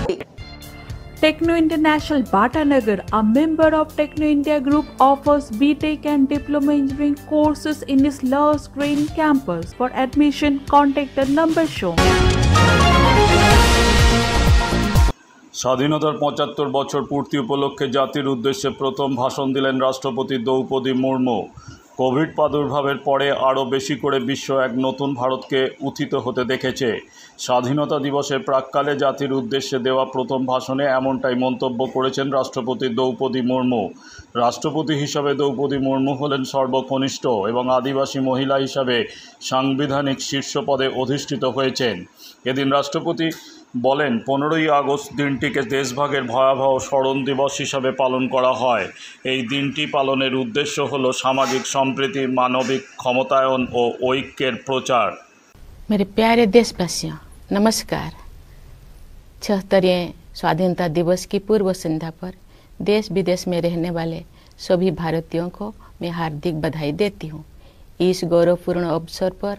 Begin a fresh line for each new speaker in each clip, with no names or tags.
Techno International Bhatanagar, a member of Techno India Group, offers BTech and Diploma Engineering courses in its Lush Green campus. For admission, contact the number shown.
স্বাধীনতার ৭৫ বছর পূর্তি উপলক্ষে জাতির উদ্দেশ্যে প্রথম ভাষণ দিলেন রাষ্ট্রপতি দ্রৌপদী মুর্মু। কোভিড প্রাদুর্ভাবের পরে আরও বেশি করে বিশ্ব এক নতুন ভারতকে উত্থিত হতে দেখেছে। স্বাধীনতা দিবসের প্রাক্কালে জাতির উদ্দেশ্যে দেওয়া প্রথম ভাষণে এমনটাই মন্তব্য করেছেন রাষ্ট্রপতি দ্রৌপদী মুর্মু। রাষ্ট্রপতি হিসাবে দ্রৌপদী মুর্মু হলেন সর্বকনিষ্ঠ এবং আদিবাসী মহিলা হিসাবে সাংবিধানিক শীর্ষ পদে অধিষ্ঠিত হয়েছেন। এদিন রাষ্ট্রপতি বলেন, 15ই আগস্ট দিনটিকে দেশভাগের ভয়াবহ স্মরণ দিবস হিসাবে পালন করা হয়। এই দিনটি পালনের উদ্দেশ্য হল সামাজিক সম্প্রীতি, মানবিক ক্ষমতায়ন ও ঐক্যের প্রচার।
मेरे प्यारे देशवासियों, नमस्कार। 76वें स्वाधीनता दिवस की पूर्व संध्या पर देश विदेश में रहने वाले सभी भारतीयों को मैं हार्दिक बधाई देती हूँ। इस गौरवपूर्ण अवसर पर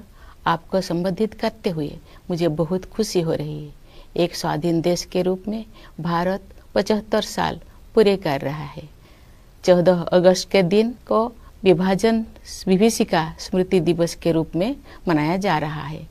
आपको संबोधित करते हुए मुझे बहुत खुशी हो रही है। एक स्वाधीन देश के रूप में भारत 75 साल पूरे कर रहा है। 14 अगस्त के दिन को विभीषिका स्मृति दिवस के रूप में मनाया जा रहा है।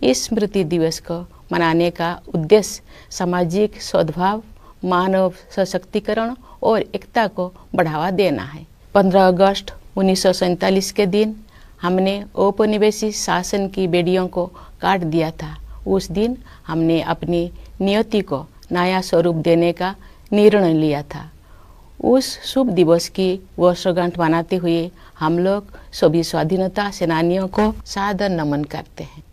इस स्मृति दिवस को मनाने का उद्देश्य सामाजिक सद्भाव, मानव सशक्तिकरण और एकता को बढ़ावा देना है। 15 अगस्त 1947 के दिन हमने औपनिवेशिक शासन की बेड़ियों को काट दिया था। उस दिन हमने अपनी नियति को नया स्वरूप देने का निर्णय लिया था। उस शुभ दिवस की वर्षगांठ मनाते हुए हम लोग सभी स्वाधीनता सेनानियों को सादर नमन करते हैं।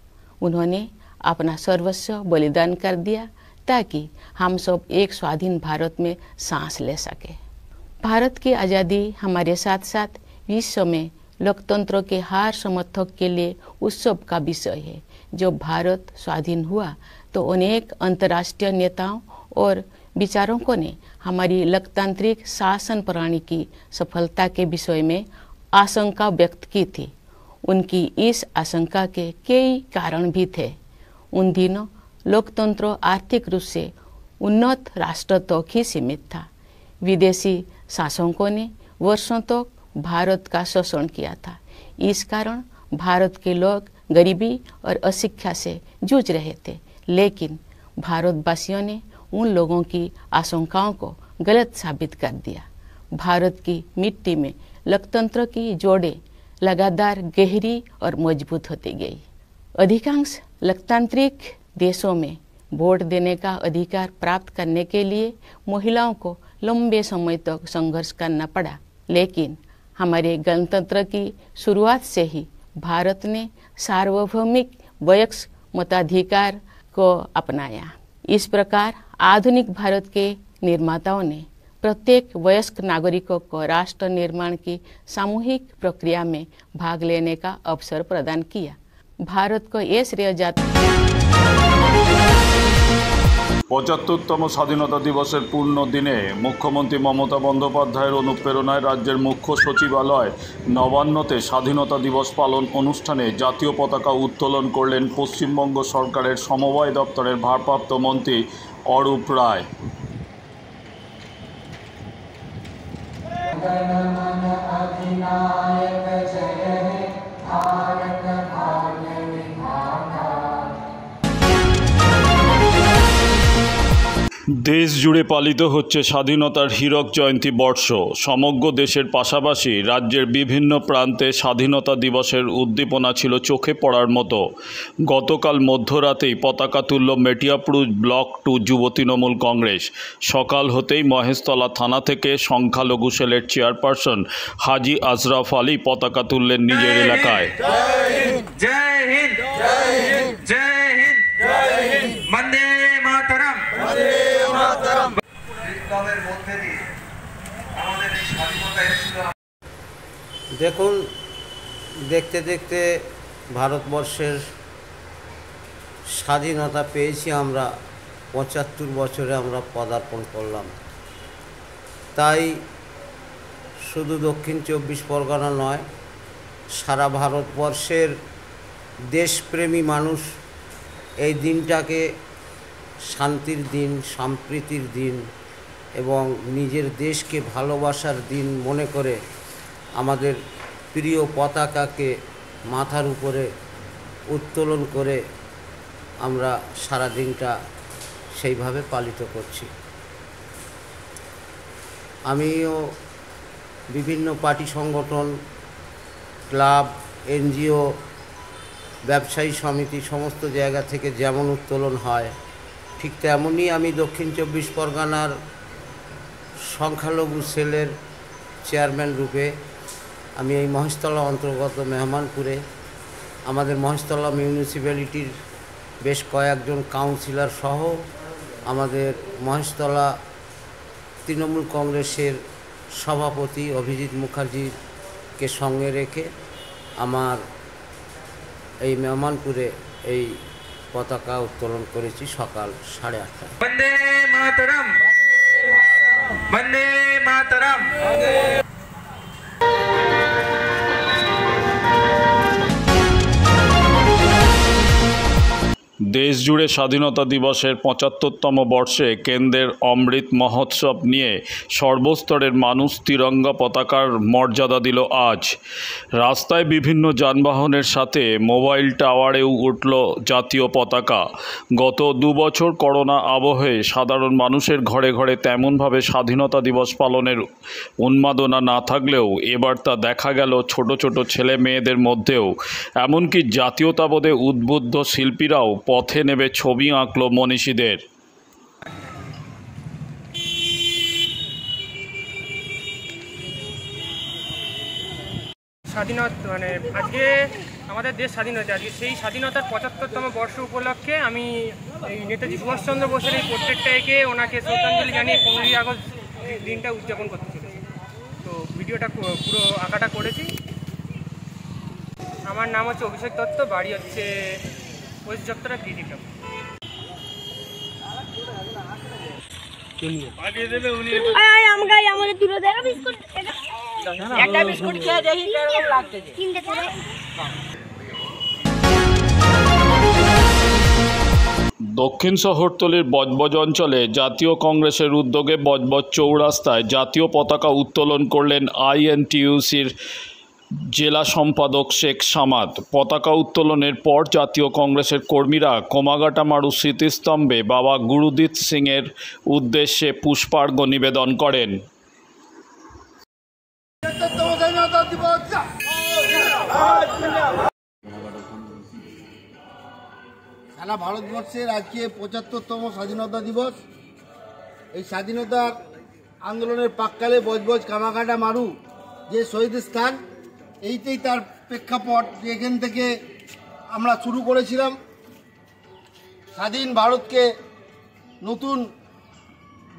उन्होंने अपना सर्वस्व बलिदान कर दिया ताकि हम सब एक स्वाधीन भारत में सांस ले सके। भारत की आज़ादी हमारे साथ साथ विश्व में लोकतंत्र के हर समर्थक के लिए उत्सव का विषय है। जब भारत स्वाधीन हुआ तो अनेक अंतर्राष्ट्रीय नेताओं और विचारकों ने हमारी लोकतांत्रिक शासन प्रणाली की सफलता के विषय में आशंका व्यक्त की थी। उनकी इस आशंका के कई कारण भी थे। उन दिनों लोकतंत्र आर्थिक रूप से उन्नत राष्ट्र तक ही सीमित था। विदेशी शासकों ने वर्षों तक भारत का शोषण किया था। इस कारण भारत के लोग गरीबी और अशिक्षा से जूझ रहे थे। लेकिन भारतवासियों ने उन लोगों की आशंकाओं को गलत साबित कर दिया। भारत की मिट्टी में लोकतंत्र की जोड़ें लगातार गहरी और मजबूत होती गई। अधिकांश लोकतांत्रिक देशों में वोट देने का अधिकार प्राप्त करने के लिए महिलाओं को लंबे समय तक संघर्ष करना पड़ा। लेकिन हमारे गणतंत्र की शुरुआत से ही भारत ने सार्वभौमिक वयस्क मताधिकार को अपनाया। इस प्रकार आधुनिक भारत के निर्माताओं ने प्रत्येक वयस्क नागरिकों को राष्ट्र निर्माण की सामूहिक प्रक्रिया में भाग लेने का अवसर प्रदान किया। भारत को ये श्रेय जाता है।
৭৫তম স্বাধীনতা দিবসের পূর্ণ দিনে মুখ্যমন্ত্রী মমতা বন্দ্যোপাধ্যায়ের অনুপ্রেরণায় রাজ্যের মুখ্য সচিবালয় নবান্নতে স্বাধীনতা দিবস পালন অনুষ্ঠানে জাতীয় পতাকা উত্তোলন করলেন পশ্চিমবঙ্গ সরকারের সমবায় দপ্তরের ভারপ্রাপ্ত মন্ত্রী অরূপ রায়। দেশ জুড়ে পালিত হচ্ছে স্বাধীনতার হীরক জয়ন্তী বর্ষ। সমগ্র দেশের পাশাপাশি রাজ্যের বিভিন্ন প্রান্তে স্বাধীনতা দিবসের উদ্দীপনা ছিল চোখে পড়ার মতো। গতকাল মধ্যরাতেই পতাকা তুলল মেটিয়াপুর ব্লক 2 যুব তৃণমূল কংগ্রেস। সকাল হতেই মহেশতলা থানা থেকে সংখ্যালঘু সেলের চেয়ারপারসন হাজি আশরাফ আলী পতাকা তুললেন নিজের এলাকায়।
দেখুন, দেখতে দেখতে ভারতবর্ষের স্বাধীনতা পেয়েছি আমরা, ৭৫ বছরে আমরা পদার্পণ করলাম। তাই শুধু দক্ষিণ ২৪ পরগনা নয়, সারা ভারতবর্ষের দেশপ্রেমী মানুষ এই দিনটাকে শান্তির দিন, সম্প্রীতির দিন এবং নিজের দেশকে ভালোবাসার দিন মনে করে আমাদের প্রিয় পতাকাকে মাথার উপরে উত্তোলন করে আমরা সারা দিনটা সেইভাবে পালিত করছি। আমিও বিভিন্ন পার্টি সংগঠন, ক্লাব, এনজিও, ব্যবসায়ী সমিতি সমস্ত জায়গা থেকে যেমন উত্তোলন হয় ঠিক তেমনই আমি দক্ষিণ 24 পরগনার সংখ্যালঘু সেলের চেয়ারম্যান রূপে আমি এই মহেশতলা অন্তর্গত মেহমানপুরে আমাদের মহেশতলা মিউনিসিপ্যালিটির বেশ কয়েকজন কাউন্সিলর সহ আমাদের মহেশতলা তৃণমূল কংগ্রেসের সভাপতি অভিজিৎ মুখার্জিকে সঙ্গে রেখে আমার এই মেহমানপুরে এই পতাকা উত্তোলন করেছি সকাল 8:30টায়।
বন্দে মাতরম, বন্দে মাতরম।
দেশ জুড়ে স্বাধীনতা দিবসের ৭৫তম বর্ষে কেন্দ্রের অমৃত মহোৎসব নিয়ে সর্বস্তরের মানুষ তিরঙ্গা পতাকার মর্যাদা দিল আজ। রাস্তায় বিভিন্ন যানবাহনের সাথে মোবাইল টাওয়ারেও উঠল জাতীয় পতাকা। গত 2 বছর করোনা আবহে সাধারণ মানুষের ঘরে ঘরে তেমনভাবে স্বাধীনতা দিবস পালনের উন্মাদনা না থাকলেও এবার তা দেখা গেল ছোট ছোট ছেলে মেয়েদের মধ্যেও। এমনকি জাতীয়তাবোধে উদ্বুদ্ধ শিল্পীরাও পথে নেবে ছবি আঁকল মনীষীদের।
স্বাধীনতা মানে আজকে আমাদের দেশ স্বাধীন হয়েছে, আজকে সেই স্বাধীনতার ৭৫তম বর্ষ উপলক্ষে আমি এই নেতাজি সুভাষচন্দ্র বোসের এই প্রত্যেকটা এঁকে ওনাকে শ্রদ্ধাঞ্জলি জানিয়ে 15ই আগস্ট দিনটা উদযাপন করতে চলেছি। তো ভিডিওটা পুরো আঁকাটা করেছি। আমার নাম হচ্ছে অভিষেক দত্ত, বাড়ি হচ্ছে ওয়েস্ট চত্বরা ডিডি ক্লাব।
দক্ষিণ শহরতলির বজবজ অঞ্চলে জাতীয় কংগ্রেসের উদ্যোগে বজবজ চৌরাস্তায় জাতীয় পতাকা উত্তোলন করলেন আইএনটিইউসির জেলা সম্পাদক শেখ সামাদ। পতাকা উত্তোলনের পর জাতীয় কংগ্রেসের কর্মীরা কোমাঘাটা মারু স্মৃতিস্তম্ভে বাবা গুরুদিত সিংয়ের উদ্দেশ্যে পুষ্পার্ঘ্য নিবেদন করেন।
সারা ভারতবর্ষের আজকে ৭৫তম স্বাধীনতা দিবস। এই স্বাধীনতার আন্দোলনের প্রাক্কালে বজবজ কামাঘাটা মারু যে শহীদ স্থান, এইটাই তার প্রেক্ষাপট। এখান থেকে আমরা শুরু করেছিলাম স্বাধীন ভারতকে নতুন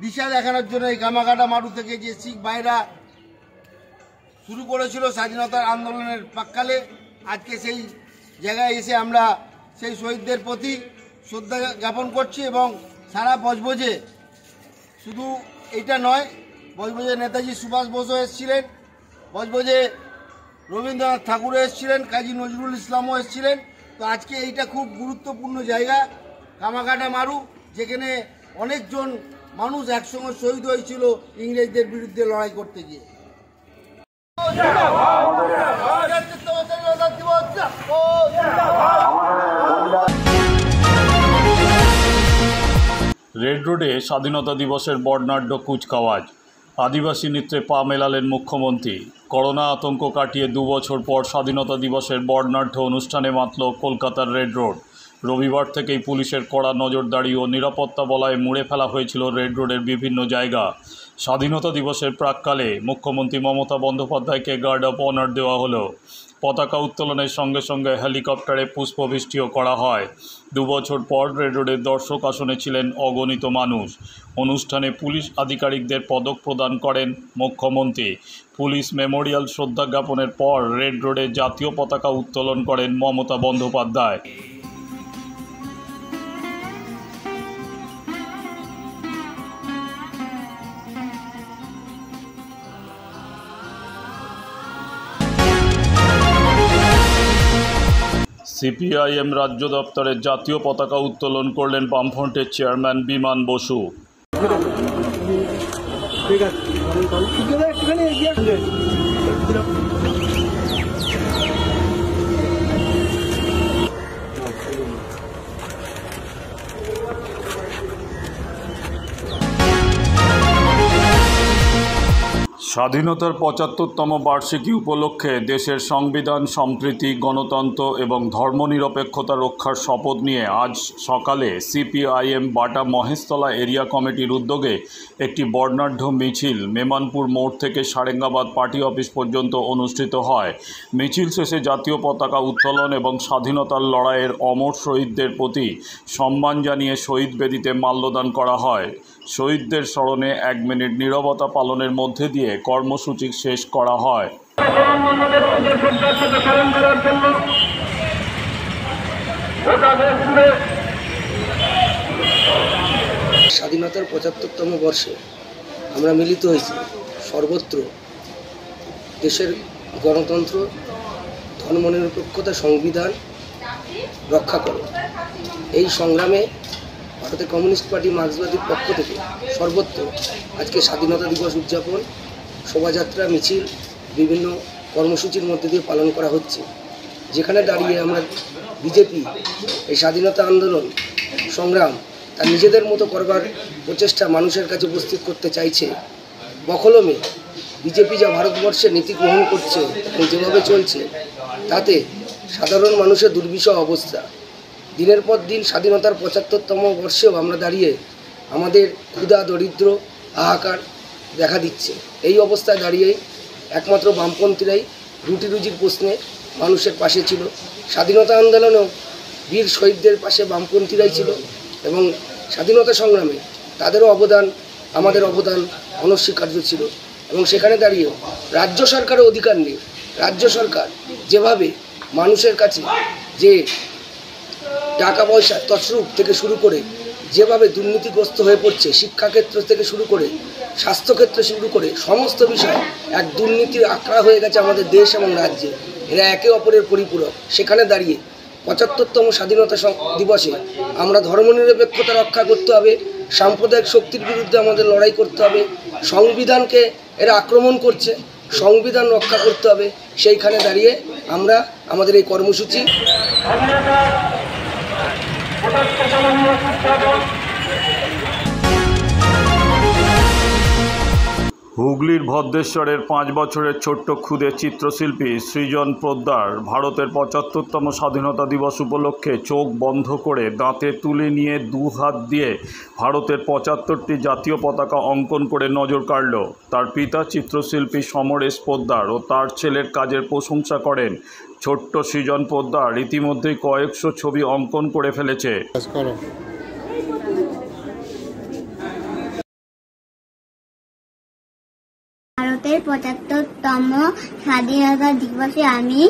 দিশা দেখানোর জন্য। এই কামাঘাটা মারু থেকে যে শিখ ভাইরা শুরু করেছিল স্বাধীনতার আন্দোলনের প্রাক্কালে, আজকে সেই জায়গায় এসে আমরা সেই শহীদদের প্রতি শ্রদ্ধা জ্ঞাপন করছি। এবং সারা বজবজে শুধু এইটা নয়, বজবজে নেতাজি সুভাষ বোসও এসেছিলেন, বজবজে রবীন্দ্রনাথ ঠাকুরও এসেছিলেন, কাজী নজরুল ইসলামও এসেছিলেন। তো আজকে এইটা খুব গুরুত্বপূর্ণ জায়গা কামাঘাটা মারু, যেখানে অনেকজন মানুষ একসঙ্গে শহীদ হয়েছিল ইংরেজদের বিরুদ্ধে লড়াই করতে গিয়ে।
রেড রোডে স্বাধীনতা দিবসের বর্ণাঢ্য কুচকাওয়াজ। আদিবাসী নৃত্যে পা মেলালেন মুখ্যমন্ত্রী। করোনা আতঙ্ক কাটিয়ে 2 বছর পর স্বাধীনতা দিবসের বর্ণাঢ্য অনুষ্ঠানে মাতল কলকাতার রেড রোড। রবিবার থেকেই পুলিশের কড়া নজরদারি ও নিরাপত্তা বলয়ে মুড়ে ফেলা হয়েছিল রেড রোডের বিভিন্ন জায়গা। স্বাধীনতা দিবসের প্রাক্কালে মুখ্যমন্ত্রী মমতা বন্দ্যোপাধ্যায়কে গার্ড অফ অনার দেওয়া হলো। পতাকা উত্তোলনের সঙ্গে সঙ্গে হেলিকপ্টারে পুষ্পবৃষ্টিও করা হয়। 2 বছর পর রেড রোডের দর্শক আসনে ছিলেন অগণিত মানুষ। অনুষ্ঠানে পুলিশ আধিকারিকদের পদক প্রদান করেন মুখ্যমন্ত্রী। পুলিশ মেমোরিয়াল শ্রদ্ধা জ্ঞাপনের পর রেড রোডে জাতীয় পতাকা উত্তোলন করেন মমতা বন্দ্যোপাধ্যায়। সিপিআইএম রাজ্য দপ্তরের জাতীয় পতাকা উত্তোলন করলেন বামফ্রন্টের চেয়ারম্যান বিমান বসু। স্বাধীনতার ৭৫তম বার্ষিকী উপলক্ষে দেশের সংবিধান, সম্প্রীতি, গণতন্ত্র এবং ধর্মনিরপেক্ষতা রক্ষার শপথ নিয়ে আজ সকালে সিপিআইএম বাটা মহেশতলা এরিয়া কমিটির উদ্যোগে একটি বর্ণাঢ্য মিছিল মেমানপুর মোড় থেকে সারেঙ্গাবাদ পার্টি অফিস পর্যন্ত অনুষ্ঠিত হয়। মিছিল শেষে জাতীয় পতাকা উত্তোলন এবং স্বাধীনতার লড়াইয়ের অমর শহীদদের প্রতি সম্মান জানিয়ে শহীদ বেদিতে মাল্যদান করা হয়। শহীদদের স্মরণে 1 মিনিট নীরবতা পালনের মধ্যে দিয়ে কর্মসূচি শেষ করা হয়।
স্বাধীনতার ৭৫তম বর্ষে আমরা মিলিত হয়েছি সর্বত্র দেশের গণতন্ত্র, ধর্মনিরপেক্ষতা, সংবিধান রক্ষা করে। এই সংগ্রামে ভারতের কমিউনিস্ট পার্টি মার্ক্সবাদীর পক্ষ থেকে সর্বত্র আজকে স্বাধীনতা দিবস উদযাপন, শোভাযাত্রা, মিছিল, বিভিন্ন কর্মসূচির মধ্যে দিয়ে পালন করা হচ্ছে। যেখানে দাঁড়িয়ে আমরা বিজেপি এই স্বাধীনতা আন্দোলন সংগ্রাম তার নিজেদের মতো করবার প্রচেষ্টা মানুষের কাছে উপস্থিত করতে চাইছে। বকলমে বিজেপি যা ভারতবর্ষে নীতি গ্রহণ করছে এবং যেভাবে চলছে তাতে সাধারণ মানুষের দুর্বিষহ অবস্থা। দিনের পর দিন স্বাধীনতার ৭৫তম বর্ষেও আমরা দাঁড়িয়ে আমাদের ক্ষুধা, দরিদ্র, হাহাকার দেখা দিচ্ছে। এই অবস্থায় দাঁড়িয়েই একমাত্র বামপন্থীরাই রুটি রুজির প্রশ্নে মানুষের পাশে ছিল। স্বাধীনতা আন্দোলনেও বীর শহীদদের পাশে বামপন্থীরাই ছিল এবং স্বাধীনতা সংগ্রামে তাদেরও অবদান, আমাদের অবদান অনস্বীকার্য ছিল। এবং সেখানে দাঁড়িয়েও রাজ্য সরকারের অধিকার নেই। রাজ্য সরকার যেভাবে মানুষের কাছে যে টাকা পয়সা তছরূপ থেকে শুরু করে যেভাবে দুর্নীতিগ্রস্ত হয়ে পড়ছে, শিক্ষাক্ষেত্র থেকে শুরু করে স্বাস্থ্যক্ষেত্র শুরু করে সমস্ত বিষয় এক দুর্নীতির আঁকড়া হয়ে গেছে আমাদের দেশ এবং রাজ্যে। এরা একে অপরের পরিপূরক। সেখানে দাঁড়িয়ে ৭৫তম স্বাধীনতা দিবসে আমরা ধর্মনিরপেক্ষতা রক্ষা করতে হবে, সাম্প্রদায়িক শক্তির বিরুদ্ধে আমাদের লড়াই করতে হবে, সংবিধানকে এরা আক্রমণ করছে, সংবিধান রক্ষা করতে হবে। সেইখানে দাঁড়িয়ে আমরা আমাদের এই কর্মসূচি
হুগলির ভদ্রেশ্বরের 5 বছরের ছোট্ট ক্ষুদে চিত্রশিল্পী সৃজন পোদ্দার ভারতের ৭৫তম স্বাধীনতা দিবস উপলক্ষে চোখ বন্ধ করে দাঁতে তুলে নিয়ে 2 হাত দিয়ে ভারতের ৭৫টি জাতীয় পতাকা অঙ্কন করে নজর কাড়ল। তার পিতা চিত্রশিল্পী সমরেশ পোদ্দার ও তার ছেলের কাজের প্রশংসা করেন। ছোট্ট সৃজন পোদ্দার ইতিমধ্যেই কয়েকশো ছবি অঙ্কন করে ফেলেছে।
ভারতের ৭৫তম স্বাধীনতা দিবসে আমি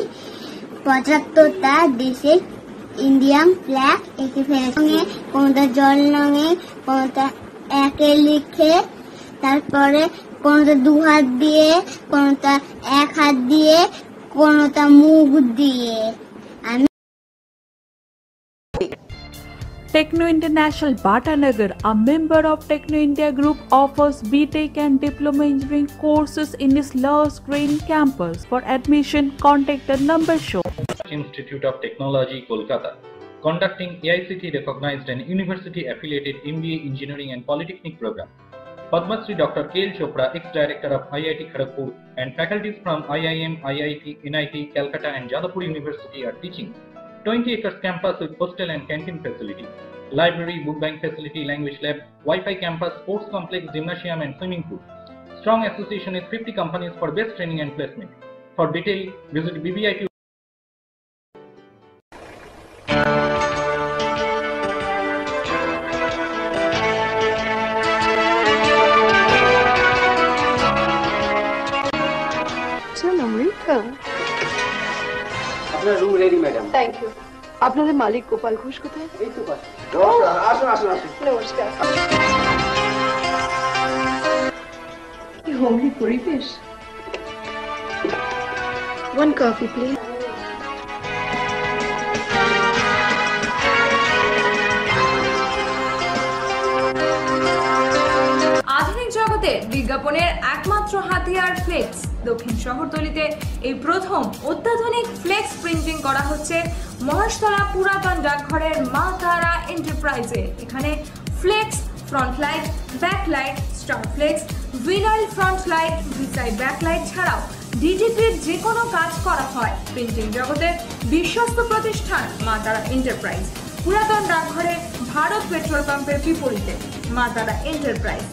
৭৫টা দেশের ইন্ডিয়ান ফ্ল্যাগ এঁকে ফেলেছি। কোনটা জল রঙে, কোনটা একে লিখে, তারপরে কোনটা 2 হাত দিয়ে, কোনটা 1 হাত দিয়ে, কোনটা মুখ দিয়ে। আমি
Techno International Bhatanagar, a member of Techno India Group, offers BTech and Diploma Engineering courses in its Lush Green campus. For admission, contact the number shown.
Institute of Technology, Kolkata, conducting AICTE recognized and university affiliated MBA Engineering and Polytechnic program. Padma Shri Dr. K.L. Chopra, ex-director of IIT Kharagpur, and faculties from IIM, IIT, NIT, Calcutta and Jadavpur University are teaching. 20 acres campus with hostel and canteen facility, library, book bank facility, language lab, Wi-Fi campus, sports complex, gymnasium and swimming pool. Strong association with 50 companies for best training and placement. For detail, visit BBIT.
আপনার room ready madam.
Thank you. আপনাদের মালিক গোপাল ঘোষ কোথায়?
এই তো পাশে। নমস্কার, আসুন আসুন আসুন।
নমস্কার। কি হোমলি পরিবেশ। One coffee, please.
বিজ্ঞাপনের একমাত্র হাতিয়ার ফ্লেক্স। দক্ষিণ শহরতলিতে এই প্রথম অত্যাধুনিক ফ্লেক্স প্রিন্টিং করা হচ্ছে মহেশতলা পুরাতন ডাকঘরের মা তারা এন্টারপ্রাইজে। এখানে flex, front light, back light, star flex, vinyl front light, beside back light ছাড়াও ডিজিপির যে কোনো কাজ করা হয়। প্রিন্টিং জগতে বিশ্বস্ত প্রতিষ্ঠান মা তারা এন্টারপ্রাইজ, পুরাতন ডাকঘরে ভারত পেট্রোল পাম্পের বিপরীতে মা তারা এন্টারপ্রাইজ।